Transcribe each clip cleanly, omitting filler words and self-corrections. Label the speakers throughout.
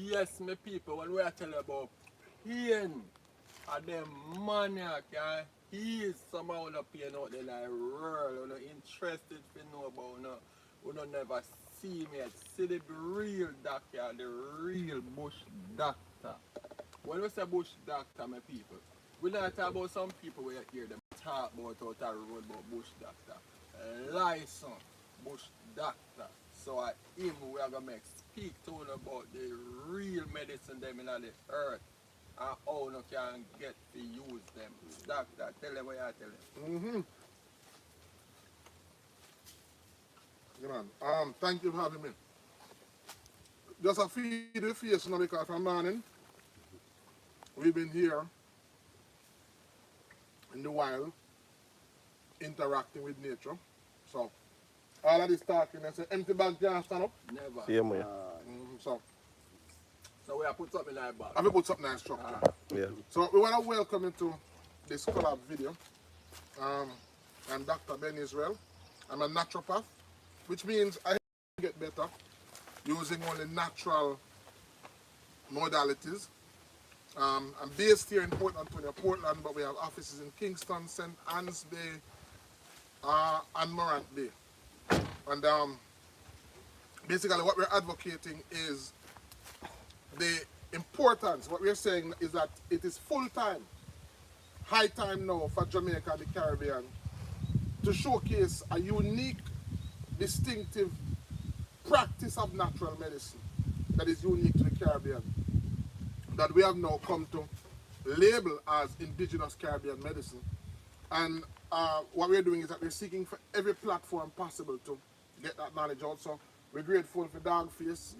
Speaker 1: Yes, my people, when we are telling about pain, and them maniac can heal somehow the pain out there like world. You're not interested to know about no. You don't never see me. See the real doctor, the real bush doctor. When we say bush doctor, my people, we not talk about some people where you hear them talk about out the road about bush doctor. License bush doctor. So at him we are gonna make speak to him about the real medicine them in the earth and how you can get to use them. Doctor, tell them what you tell them.
Speaker 2: You know, thank you for having me. Just a feed the face now because from morning we've been here in the wild interacting with nature. So all of this talking, I say empty bag can't stand up.
Speaker 1: Never.
Speaker 3: Yeah, man.
Speaker 1: So we have put something like that.
Speaker 2: I will put something nice structure.
Speaker 3: Yeah.
Speaker 2: So we want to welcome you to this collab video. I'm Dr. Ben Israel. I'm a naturopath, which means I get better using only natural modalities. I'm based here in Port Antonio, Portland, but we have offices in Kingston, St. Anne's Bay, and Morant Bay. And basically what we're advocating is the importance. What we're saying is that it is full time, high time now for Jamaica and the Caribbean to showcase a unique, distinctive practice of natural medicine that is unique to the Caribbean, that we have now come to label as indigenous Caribbean medicine. And what we're doing is that we're seeking for every platform possible to get that knowledge out. So we're grateful for Dogface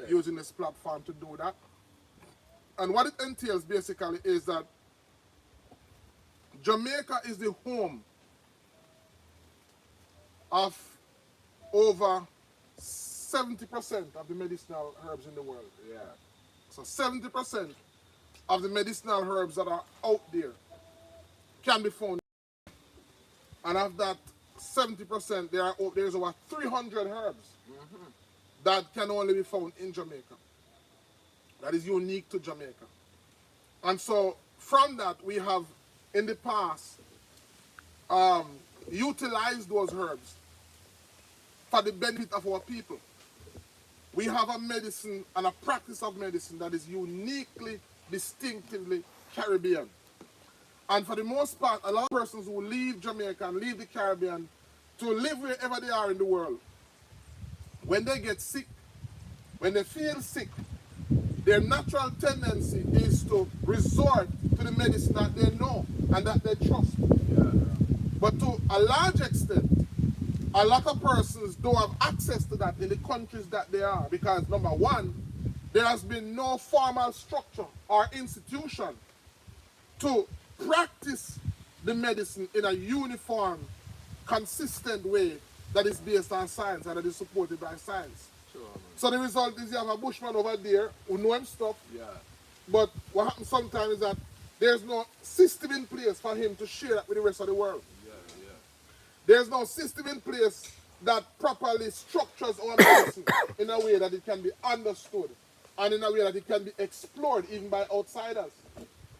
Speaker 2: using this platform to do that. And what it entails basically is that Jamaica is the home of over 70% of the medicinal herbs in the world.
Speaker 1: Yeah.
Speaker 2: So 70% of the medicinal herbs that are out there can be found. And of that 70%, there's over 300 herbs that can only be found in Jamaica. That is unique to Jamaica. And so from that, we have in the past utilized those herbs for the benefit of our people. We have a medicine and a practice of medicine that is uniquely, distinctively Caribbean. And for the most part, a lot of persons who leave Jamaica and leave the Caribbean to live wherever they are in the world, when they get sick, when they feel sick, their natural tendency is to resort to the medicine that they know and that they trust.
Speaker 1: Yeah.
Speaker 2: But to a large extent, a lot of persons don't have access to that in the countries that they are because, number one, there has been no formal structure or institution to practice the medicine in a uniform, consistent way that is based on science and that is supported by science.
Speaker 1: Sure, man.
Speaker 2: So the result is you have a bushman over there who know him stuff,
Speaker 1: Yeah.
Speaker 2: but what happens sometimes is that there's no system in place for him to share that with the rest of the world.
Speaker 1: Yeah, yeah.
Speaker 2: There's no system in place that properly structures our medicine in a way that it can be understood and in a way that it can be explored even by outsiders.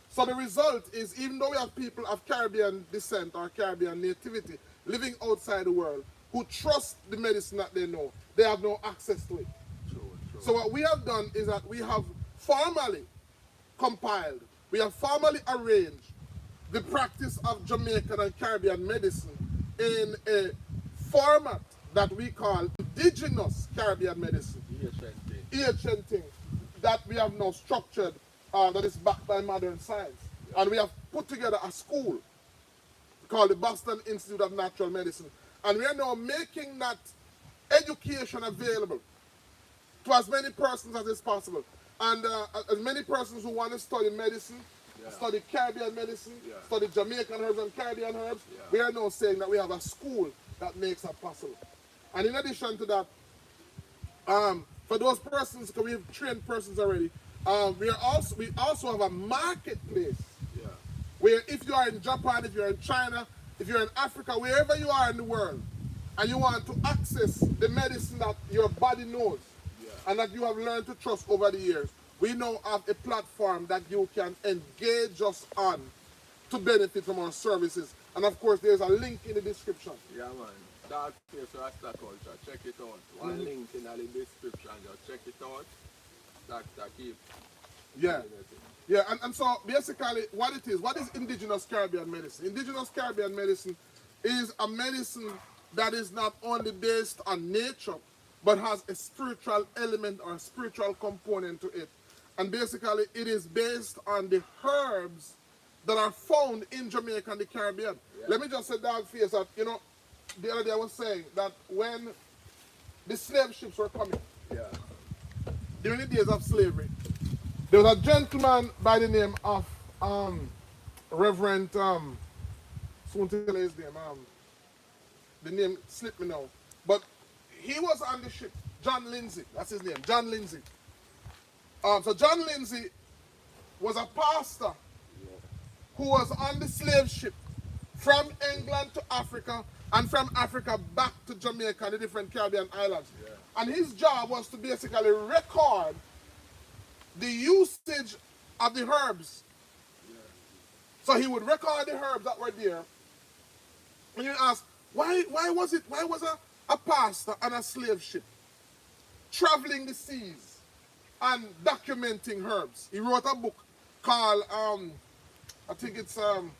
Speaker 2: So the result is, even though we have people of Caribbean descent or Caribbean nativity living outside the world who trust the medicine that they know, they have no access to it.
Speaker 1: True, true.
Speaker 2: So what we have done is that we have formally compiled, we have formally arranged the practice of Jamaican and Caribbean medicine in a format that we call indigenous Caribbean medicine. EHN thing that we have now structured that is backed by modern science. Yeah. And we have put together a school called the Boston Institute of Natural Medicine. And we are now making that education available to as many persons as is possible. And as many persons who want to study medicine, study Caribbean medicine, study Jamaican herbs and Caribbean herbs, we are now saying that we have a school that makes that possible. And in addition to that, for those persons, because we've trained persons already, we also have a marketplace where if you are in Japan, if you're in China, if you're in Africa, wherever you are in the world, and you want to access the medicine that your body knows, and that you have learned to trust over the years, we now have a platform that you can engage us on to benefit from our services. And of course, there's a link in the description.
Speaker 1: Yeah, man. Dark Face Rasta Culture. Check it out. One link in the description. Just check it out. Dr. Keep.
Speaker 2: Yeah. Yeah, and so basically what is indigenous Caribbean medicine? Indigenous Caribbean medicine is a medicine that is not only based on nature, but has a spiritual element or a spiritual component to it. And basically it is based on the herbs that are found in Jamaica and the Caribbean.
Speaker 1: Yeah.
Speaker 2: Let me just say, Dog Face, that, you know, the other day I was saying that when the slave ships were coming,
Speaker 1: Yeah.
Speaker 2: during the days of slavery, there was a gentleman by the name of Reverend, soon to tell his name, the name slipped me now, but he was on the ship, John Lindsay, that's his name, John Lindsay. So John Lindsay was a pastor who was on the slave ship from England to Africa and from Africa back to Jamaica and the different Caribbean islands.
Speaker 1: Yeah.
Speaker 2: And his job was to basically record the usage of the herbs.
Speaker 1: Yeah.
Speaker 2: So he would record the herbs that were there. And you ask, why was a pastor on a slave ship traveling the seas and documenting herbs? He wrote a book called, I think it's, don't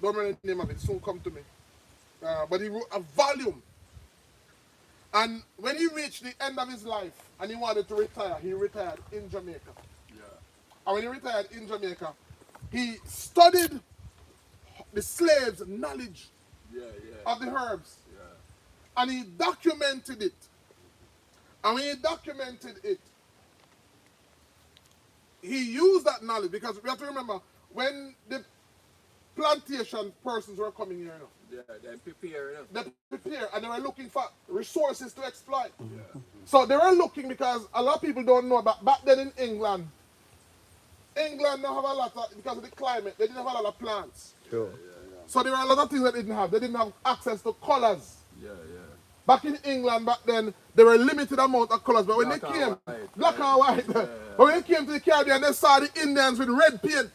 Speaker 2: remember the name of it, soon come to me. But he wrote a volume. And when he reached the end of his life and he wanted to retire, he retired in Jamaica.
Speaker 1: Yeah.
Speaker 2: And when he retired in Jamaica, he studied the slaves' knowledge
Speaker 1: Yeah.
Speaker 2: of the herbs.
Speaker 1: Yeah.
Speaker 2: And he documented it. And when he documented it, he used that knowledge, because we have to remember, when the plantation persons were coming here, you know,
Speaker 1: Yeah. Then prepare, you know.
Speaker 2: they prepared and they were looking for resources to exploit.
Speaker 1: Yeah.
Speaker 2: So they were looking, because a lot of people don't know, but back then in England don't have a lot of, because of the climate, they didn't have a lot of plants.
Speaker 3: Sure.
Speaker 2: So there were a lot of things that they didn't have. They didn't have access to colors.
Speaker 1: Yeah.
Speaker 2: Back in England back then, there were a limited amount of colors. But when
Speaker 1: Black
Speaker 2: they
Speaker 1: and
Speaker 2: came,
Speaker 1: white,
Speaker 2: black
Speaker 1: yeah.
Speaker 2: and white.
Speaker 1: Yeah.
Speaker 2: But when they came to the Caribbean, they saw the Indians with red paint.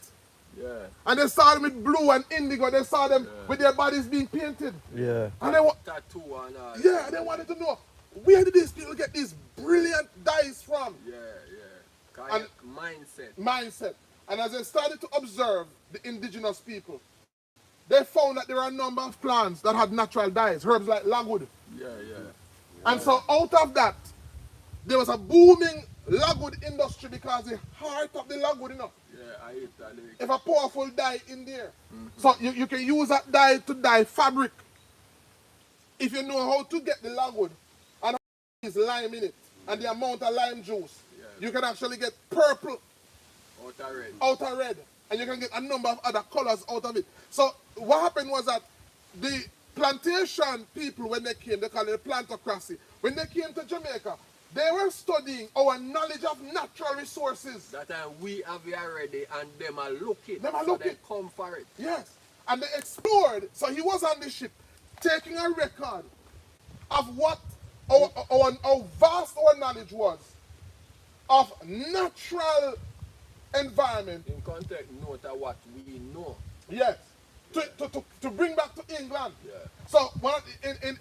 Speaker 1: Yeah.
Speaker 2: And they saw them with blue and indigo. They saw them with their bodies being painted.
Speaker 3: Yeah.
Speaker 2: And they,
Speaker 1: Tattoo and all.
Speaker 2: yeah, they wanted to know, where did these people get these brilliant dyes from?
Speaker 1: Yeah. Kind
Speaker 2: And-
Speaker 1: of mindset.
Speaker 2: Mindset. And as they started to observe the indigenous people, they found that there are a number of plants that had natural dyes, herbs like lagwood.
Speaker 1: Yeah.
Speaker 2: And so out of that, there was a booming lagwood industry, because the heart of the lagwood, you know,
Speaker 1: Yeah, I hate that.
Speaker 2: if a powerful dye in there. So you can use that dye to dye fabric. If you know how to get the lagwood and is lime in it, and the amount of lime juice,
Speaker 1: Yeah.
Speaker 2: you can actually get purple
Speaker 1: Outer red.
Speaker 2: out of red, and you can get a number of other colors out of it. So what happened was that the plantation people, when they came, they call it the plantocracy. When they came to Jamaica, they were studying our knowledge of natural resources.
Speaker 1: That time we have it already and them are looking.
Speaker 2: Them are
Speaker 1: so
Speaker 2: looking.
Speaker 1: they come for it.
Speaker 2: Yes. And they explored. So he was on the ship taking a record of what how vast our knowledge was of natural environment.
Speaker 1: In context, note of what we know.
Speaker 2: Yes. To bring back to England.
Speaker 1: Yeah.
Speaker 2: So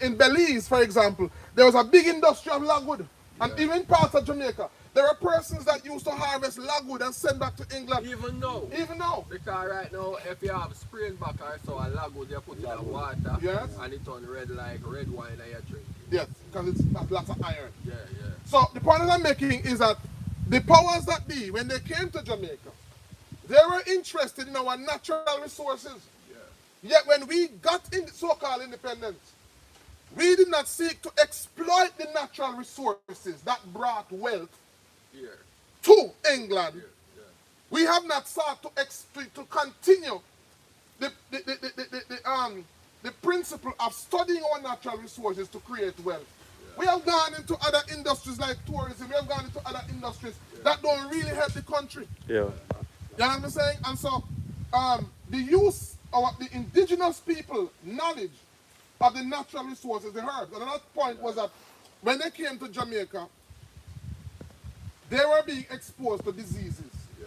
Speaker 2: in Belize, for example, there was a big industry of lagwood. And even parts of Jamaica, there are persons that used to harvest lagwood and send back to England.
Speaker 1: Even now.
Speaker 2: Even now.
Speaker 1: Because right now, if you have Springbok or so, a lagoon, they put in the water.
Speaker 2: Yes.
Speaker 1: And it turn red like red wine that you drink.
Speaker 2: Yes, because it's got lots of iron.
Speaker 1: Yeah.
Speaker 2: So the point that I'm making is that the powers that be, when they came to Jamaica, they were interested in our natural resources.
Speaker 1: Yeah.
Speaker 2: Yet when we got in so-called independence, we did not seek to exploit the natural resources that brought wealth
Speaker 1: Here.
Speaker 2: to England.
Speaker 1: Yeah.
Speaker 2: We have not sought to continue the principle of studying our natural resources to create wealth. Yeah. We have gone into other industries like tourism. We have gone into other industries that don't really help the country.
Speaker 3: Yeah.
Speaker 2: You know what I'm saying? And so the use of the indigenous people knowledge of the natural resources, the herbs. And another point was that when they came to Jamaica, they were being exposed to diseases
Speaker 1: Yeah.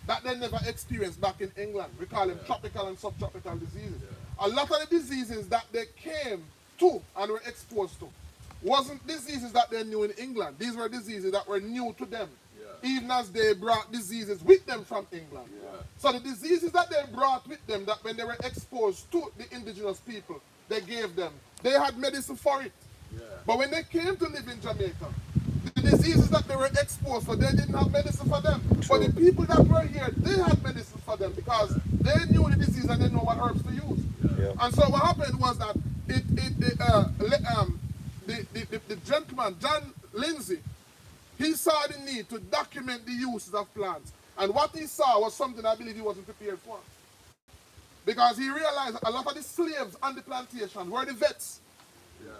Speaker 2: that they never experienced back in England. We call them
Speaker 1: Yeah.
Speaker 2: tropical and subtropical diseases.
Speaker 1: Yeah.
Speaker 2: A lot of the diseases that they came to and were exposed to wasn't diseases that they knew in England. These were diseases that were new to them,
Speaker 1: Yeah.
Speaker 2: even as they brought diseases with them from England.
Speaker 1: Yeah.
Speaker 2: So the diseases that they brought with them, that when they were exposed to the indigenous people, they gave them, they had medicine for it.
Speaker 1: Yeah.
Speaker 2: But when they came to live in Jamaica, the diseases that they were exposed to, they didn't have medicine for them. But the people that were here, they had medicine for them because they knew the disease and they know what herbs to use.
Speaker 3: Yeah.
Speaker 2: And so what happened was that the gentleman, John Lindsay, he saw the need to document the uses of plants. And what he saw was something I believe he wasn't prepared for. Because he realized a lot of the slaves on the plantation were the vets.
Speaker 1: Yeah.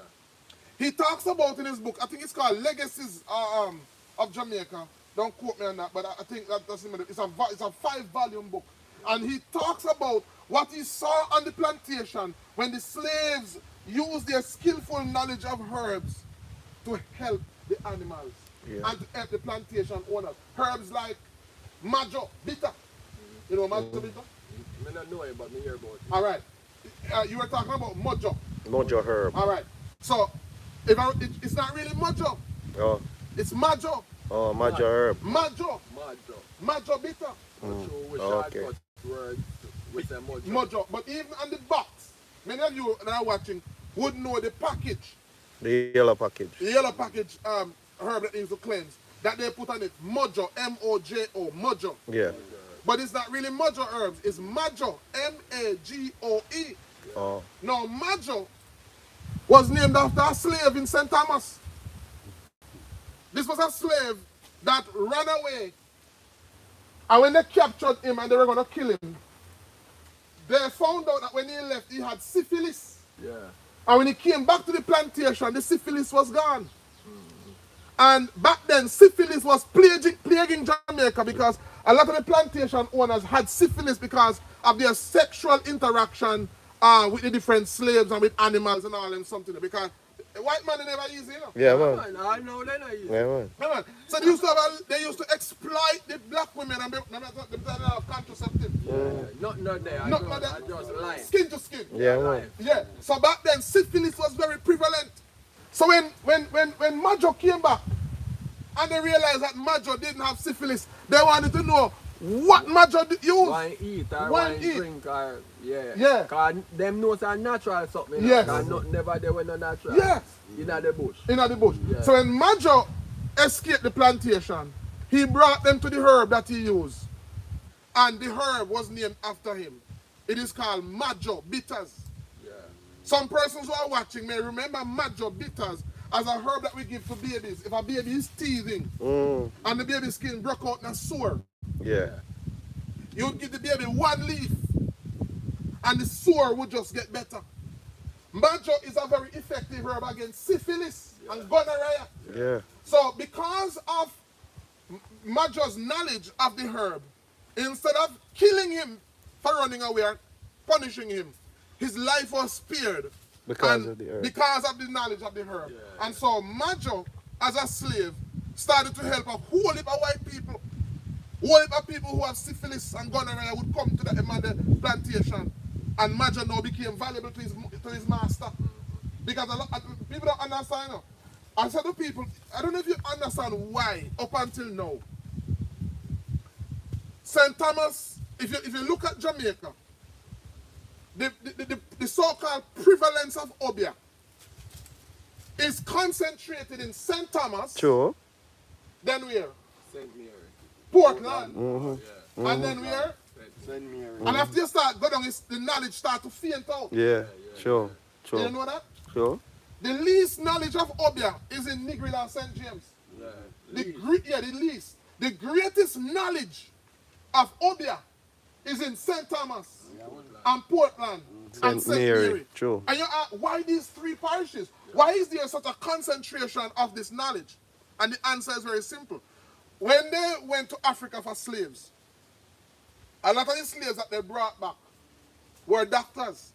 Speaker 2: He talks about in his book, I think it's called Legacies of Jamaica. Don't quote me on that, but I think that's it's a 5-volume book. And he talks about what he saw on the plantation when the slaves used their skillful knowledge of herbs to help the animals and to help the plantation owners. Herbs like majo, bitter. You know majo, bitter?
Speaker 1: I don't know it, but I hear about it.
Speaker 2: All right. You were talking about mojo.
Speaker 3: Mojo herb.
Speaker 2: All right. So, it's not really mojo.
Speaker 3: Oh,
Speaker 2: It's majo.
Speaker 3: mojo herb.
Speaker 2: Majo.
Speaker 1: Majo.
Speaker 2: Majo bitter.
Speaker 1: Majo with
Speaker 3: Okay.
Speaker 1: shortcut words with the mojo.
Speaker 2: Mojo. But even on the box, many of you that are watching would know the package,
Speaker 3: The yellow package.
Speaker 2: the yellow package herb that needs to cleanse, that they put on it. Mojo. M-O-J-O. Mojo.
Speaker 3: Yeah.
Speaker 2: But it's not really mojo herbs. It's majo. M-A-G-O-E.
Speaker 3: Oh,
Speaker 2: Now, majo was named after a slave in St. Thomas. This was a slave that ran away. And when they captured him and they were going to kill him, they found out that when he left, he had syphilis.
Speaker 1: Yeah.
Speaker 2: And when he came back to the plantation, the syphilis was gone. And back then, syphilis was plaguing Jamaica because a lot of the plantation owners had syphilis because of their sexual interaction with the different slaves and with animals and all and something. Because the white man, they never easy, you know.
Speaker 3: yeah, man.
Speaker 1: I know they're not easy.
Speaker 3: Yeah, man.
Speaker 2: Man. So they used to exploit the black women and they have contraceptive.
Speaker 1: Not there. I
Speaker 2: Not there.
Speaker 1: I just lie.
Speaker 2: Skin to skin.
Speaker 3: Yeah, man.
Speaker 2: Yeah. So back then, syphilis was very prevalent. So when Majo came back and they realized that Majo didn't have syphilis, they wanted to know what Majo used.
Speaker 1: Wine eat or
Speaker 2: Wine
Speaker 1: wine
Speaker 2: eat.
Speaker 1: drink or yeah.
Speaker 2: Yeah.
Speaker 1: Cause them knows are natural something.
Speaker 2: Yes.
Speaker 1: Cause nothing never there when no natural.
Speaker 2: Yes.
Speaker 1: In the bush.
Speaker 2: In the bush.
Speaker 1: Yeah.
Speaker 2: So when Majo escaped the plantation, he brought them to the herb that he used. And the herb was named after him. It is called Majo bitters.
Speaker 1: Yeah.
Speaker 2: Some persons who are watching may remember Majo bitters as a herb that we give to babies. If a baby is teething and the baby's skin broke out in a sore,
Speaker 3: Yeah.
Speaker 2: you would give the baby 1 leaf and the sore would just get better. Majo is a very effective herb against syphilis and gonorrhea.
Speaker 3: Yeah.
Speaker 2: So because of Majo's knowledge of the herb, instead of killing him for running away or punishing him, his life was spared.
Speaker 3: Because of the herb.
Speaker 2: Because of the knowledge of the herb.
Speaker 1: Yeah.
Speaker 2: And so Majo, as a slave, started to help a whole heap of white people. Whole heap of people who have syphilis and gonorrhea would come to the Emande plantation. And Majo now became valuable to his master. Because a lot of people don't understand now. I said to people, I don't know if you understand why, up until now, St. Thomas, if you look at Jamaica, the so-called prevalence of obia is concentrated in St. Thomas,
Speaker 3: True.
Speaker 2: then where?
Speaker 1: St. Mary.
Speaker 2: Portland,
Speaker 1: Yeah.
Speaker 2: and then where?
Speaker 4: St. Mary.
Speaker 2: And after you start go down, the knowledge start to faint out.
Speaker 3: Yeah. Sure.
Speaker 2: You
Speaker 3: Sure.
Speaker 2: know that?
Speaker 3: Sure.
Speaker 2: The least knowledge of obia is in Negril and St. James.
Speaker 1: Yeah.
Speaker 2: The least. The greatest knowledge of obia is in St. Thomas and Portland and
Speaker 3: St. Mary.
Speaker 2: Mary.
Speaker 3: True.
Speaker 2: And you ask, why these 3 parishes? Why is there such a concentration of this knowledge? And the answer is very simple. When they went to Africa for slaves, a lot of the slaves that they brought back were doctors.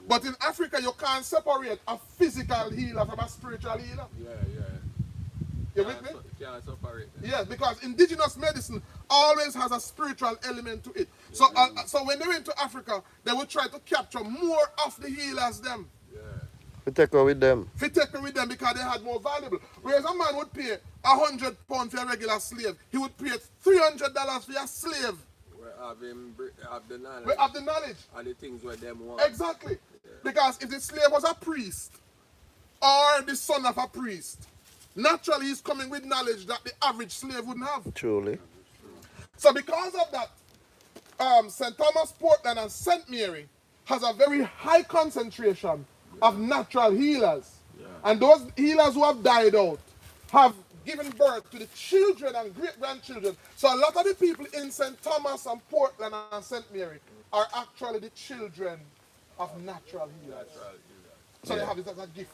Speaker 2: But in Africa, you can't separate a physical healer from a spiritual healer.
Speaker 1: Yeah.
Speaker 2: You with me?
Speaker 1: Can't separate them.
Speaker 2: Yes, because indigenous medicine always has a spiritual element to it. So, so when they went to Africa, they would try to capture more of the healers them.
Speaker 1: Yeah.
Speaker 3: We take her with them.
Speaker 2: If you take it with them because they had more valuable. Whereas a man would pay £100 for a regular slave, he would pay $300 for a slave.
Speaker 1: We have the knowledge.
Speaker 2: We have the knowledge.
Speaker 1: And the things where them want.
Speaker 2: Exactly. Because if the slave was a priest or the son of a priest, naturally he's coming with knowledge that the average slave wouldn't have.
Speaker 3: Truly.
Speaker 2: So because of that, St. Thomas, Portland, and St. Mary has a very high concentration of natural healers.
Speaker 1: Yeah.
Speaker 2: And those healers who have died out have given birth to the children and great-grandchildren. So a lot of the people in St. Thomas and Portland and St. Mary are actually the children of natural healers.
Speaker 1: Natural healer.
Speaker 2: So they have it as a gift.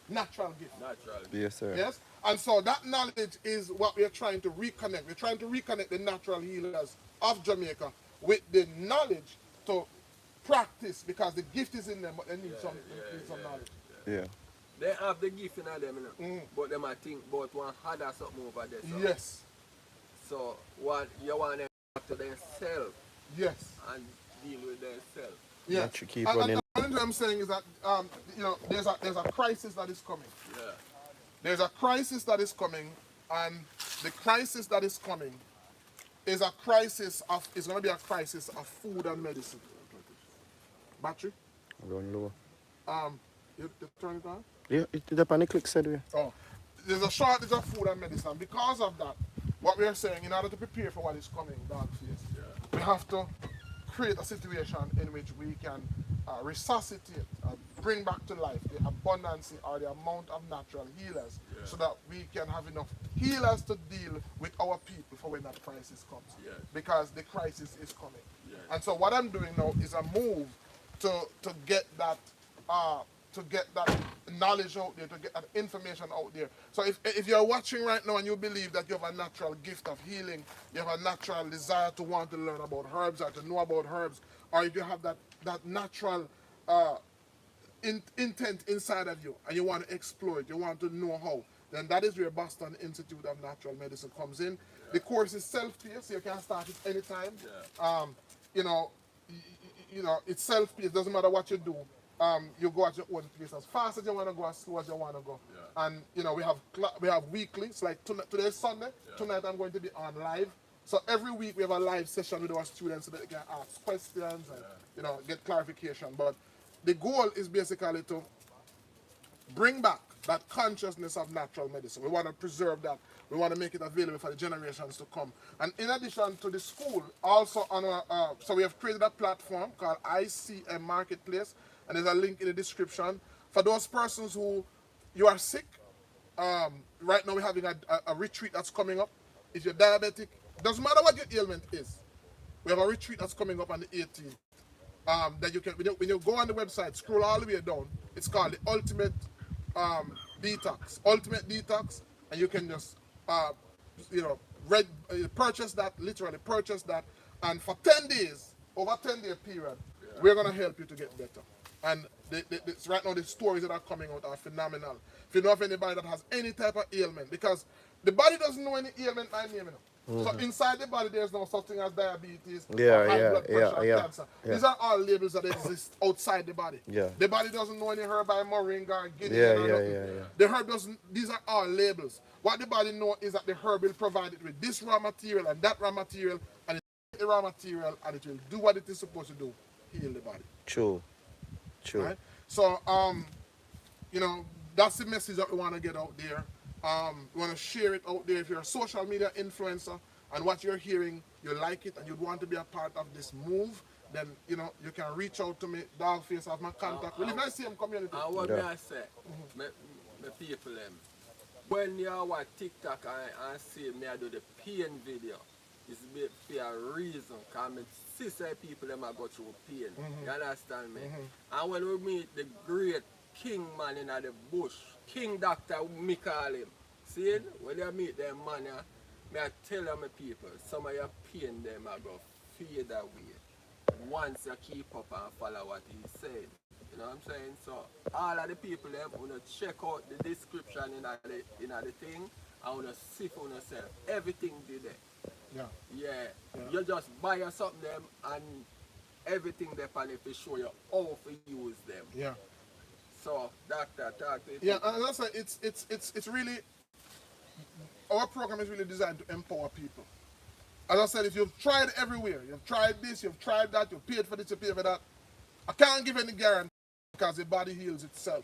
Speaker 2: Natural gift.
Speaker 1: Natural.
Speaker 3: Yes, sir.
Speaker 2: Yes? And so that knowledge is what we are trying to reconnect. We're trying to reconnect the natural healers of Jamaica with the knowledge to practice, because the gift is in them, but they need some knowledge.
Speaker 3: Yeah.
Speaker 1: They have the gift in them, you know, but them I think about one harder something over there. So,
Speaker 2: Yes.
Speaker 1: So what you want them to themselves
Speaker 2: Yes.
Speaker 1: and deal with themselves.
Speaker 2: Yes.
Speaker 3: That you keep
Speaker 2: And
Speaker 3: running.
Speaker 2: what I'm saying is that you know, there's a crisis that is coming.
Speaker 1: Yeah.
Speaker 2: There's a crisis that is coming, and the crisis that is coming is a crisis of, it's going to be a crisis of food and medicine. Battery?
Speaker 3: Run low.
Speaker 2: You turn it on?
Speaker 3: Yeah, it up on the click said we.
Speaker 2: Oh, there's a shortage of food and medicine. Because of that, what we are saying, in order to prepare for what is coming, Dogface, we have to create a situation in which we can resuscitate, bring back to life the abundance or the amount of natural healers, so that we can have enough healers to deal with our people for when that crisis comes. Because the crisis is coming. And so what I'm doing now is a move to get that knowledge out there, to get that information out there. So if you're watching right now and you believe that you have a natural gift of healing, you have a natural desire to want to learn about herbs or to know about herbs, or if you have that natural intent inside of you and you want to explore it, you want to know how, then that is where Boston Institute of Natural Medicine comes in. The course is self-paced, so you can start it anytime. You know, it's self-paced, doesn't matter what you do. You go at your own pace, as fast as you want to go, as slow as you want to go. And you know, we have weekly. It's like today is Sunday. Tonight I'm going to be on live. So every week we have a live session with our students so that they can ask questions and you know, get clarification. But the goal is basically to bring back that consciousness of natural medicine. We want to preserve that. We want to make it available for the generations to come. And in addition to the school, also on our, so we have created a platform called ICM Marketplace, and there's a link in the description. For those persons who, you are sick, right now we're having a retreat that's coming up. If you're diabetic, doesn't matter what your ailment is, we have a retreat that's coming up on the 18th. That you can, when you go on the website, scroll all the way down, it's called the Ultimate Detox. Ultimate Detox, and you can just, you know, purchase that, literally purchase that, and for 10 days, over 10-day period, we're going to help you to get better. And right now the stories that are coming out are phenomenal. If you know of anybody that has any type of ailment, because the body doesn't know any ailment by name, you know. So inside the body there's no such thing as diabetes, or high blood pressure, or cancer. These are all labels that exist outside the body. The body doesn't know any herb by moringa or gideon or nothing. The herb doesn't, these are all labels. What the body knows is that the herb will provide it with this raw material and that raw material, and the raw material, and it will do what it is supposed to do, heal the body.
Speaker 3: True.
Speaker 2: Right? So, you know, that's the message that we want to get out there. We want to share it out there. If you're a social media influencer and what you're hearing, you like it and you want to be a part of this move, then, you know, you can reach out to me. Dogface have my contact. We live in the same community.
Speaker 1: And what I say, my people, when you watch TikTok and see me I do the pain video, it's for a reason, because I see say people them go through pain. You understand me? And when we meet the great king man in the bush, King Doctor, me call him. See, when you meet them man, me I tell them people, some of your pain them are going to fade away once you keep up and follow what he said. You know what I'm saying? So all of the people them wanna check out the description in the thing and wanna see for yourself. Everything did there.
Speaker 2: Yeah.
Speaker 1: Yeah. You just buy your something them and everything there for to show you how to use them.
Speaker 2: Yeah.
Speaker 1: So doctor, talk to
Speaker 2: Yeah, and that's like it's really, our program is really designed to empower people. As I said, if you've tried everywhere, you've tried this, you've tried that, you've paid for this, you paid for that, I can't give any guarantee because the body heals itself.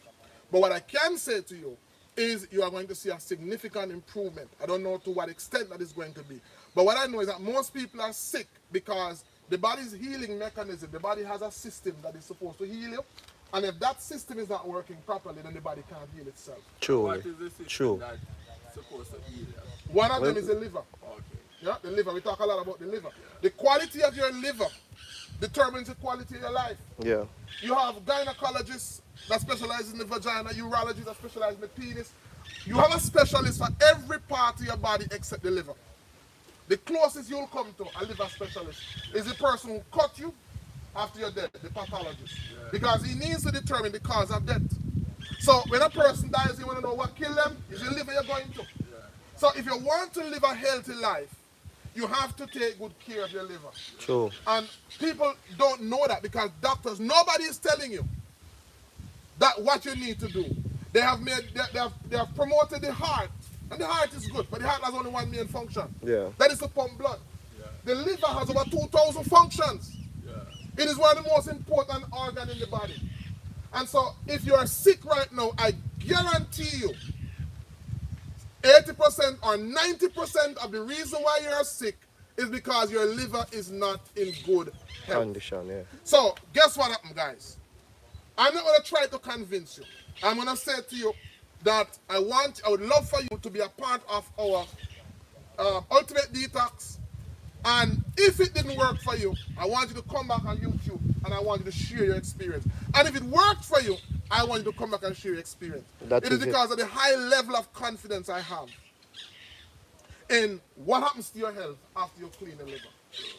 Speaker 2: But what I can say to you is you are going to see a significant improvement. I don't know to what extent that is going to be. But what I know is that most people are sick because the body's healing mechanism, the body has a system that is supposed to heal you. And if that system is not working properly, then the body can't heal itself.
Speaker 3: Truly.
Speaker 1: what is the system
Speaker 3: True.
Speaker 1: that's supposed to heal you?
Speaker 2: One of
Speaker 3: Well-
Speaker 2: them is the liver.
Speaker 1: Okay.
Speaker 2: Yeah, the liver. We talk a lot about the liver. The quality of your liver determines the quality of your life.
Speaker 3: Yeah.
Speaker 2: You have gynecologists that specialize in the vagina, urologists that specialize in the penis. You have a specialist for every part of your body except the liver. The closest you'll come to a liver specialist is the person who cut you after you're dead, the pathologist. Because he needs to determine the cause of death. So when a person dies, you want to know what killed them? Is your liver you're going to. So if you want to live a healthy life, you have to take good care of your liver.
Speaker 3: True.
Speaker 2: And people don't know that because doctors, nobody is telling you that what you need to do. They have promoted the heart, and the heart is good, but the heart has only one main function.
Speaker 3: Yeah.
Speaker 2: That is to pump blood. The liver has over 2,000 functions. It is one of the most important organs in the body. And so if you are sick right now, I guarantee you 80% or 90% of the reason why you are sick is because your liver is not in good health.
Speaker 3: Condition, yeah.
Speaker 2: So, guess what happened, guys? I'm not going to try to convince you. I'm going to say to you that I would love for you to be a part of our Ultimate Detox. And if it didn't work for you, I want you to come back on YouTube and I want you to share your experience. And if it worked for you, I want you to come back and share your experience. It is because of the high level of confidence I have in what happens to your health after you clean the liver.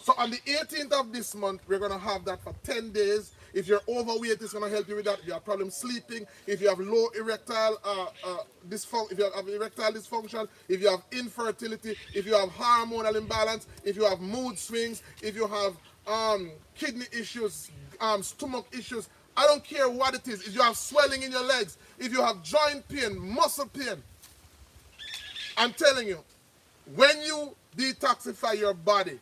Speaker 2: So on the 18th of this month, we're going to have that for 10 days. If you're overweight, it's going to help you with that. If you have problems sleeping, if you have low erectile dysfunction, if you have infertility, if you have hormonal imbalance, if you have mood swings, if you have kidney issues, stomach issues, I don't care what it is. If you have swelling in your legs, if you have joint pain, muscle pain, I'm telling you, when you detoxify your body,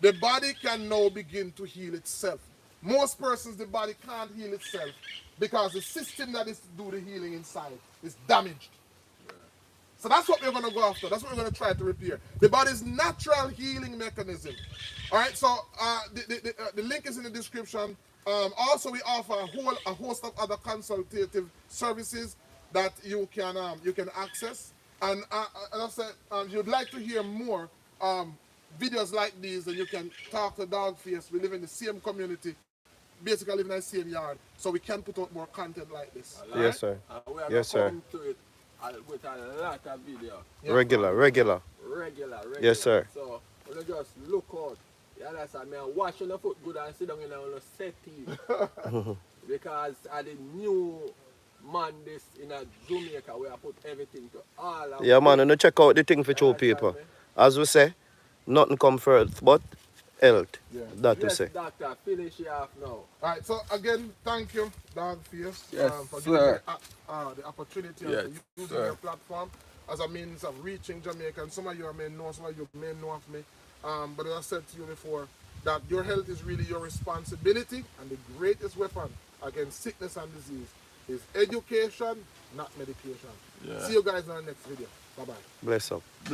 Speaker 2: the body can now begin to heal itself. Most persons, the body can't heal itself because the system that is to do the healing inside is damaged. So that's what we're going to go after. That's what we're going to try to repair. The body's natural healing mechanism. All right, so the link is in the description. Also, we offer a host of other consultative services that you can access. And as I said, if you'd like to hear more videos like these, and you can talk to Dogface. We live in the same community, basically live in the same yard, so we can put out more content like this.
Speaker 1: All
Speaker 3: Yes, sir.
Speaker 1: And we are
Speaker 3: Yes, sir.
Speaker 1: coming to it with a lot of video.
Speaker 2: Yeah.
Speaker 3: Regular.
Speaker 1: Regular.
Speaker 3: Yes, sir.
Speaker 1: So, we just look out. You understand me? And wash on the foot good and sit down in a setting. Because I the new man this in a Jamaica where I put everything to all of
Speaker 3: Yeah, man, and you check out the thing for show people. As we say, nothing come first but health.
Speaker 2: Yeah.
Speaker 3: That we
Speaker 1: Yes,
Speaker 3: say.
Speaker 1: doctor, finish it off now.
Speaker 2: All right, so again, thank you, Dogface,
Speaker 1: Yes,
Speaker 2: for
Speaker 1: sir.
Speaker 2: giving me the opportunity
Speaker 1: Yes,
Speaker 2: of using
Speaker 1: sir.
Speaker 2: your platform as a means of reaching Jamaica. And some of you may know, some of you may know of me. But as I said to you before, that your health is really your responsibility, and the greatest weapon against sickness and disease is education, not medication.
Speaker 1: Yeah.
Speaker 2: See you guys in our next video. Bye-bye.
Speaker 3: Bless up.
Speaker 1: Bless.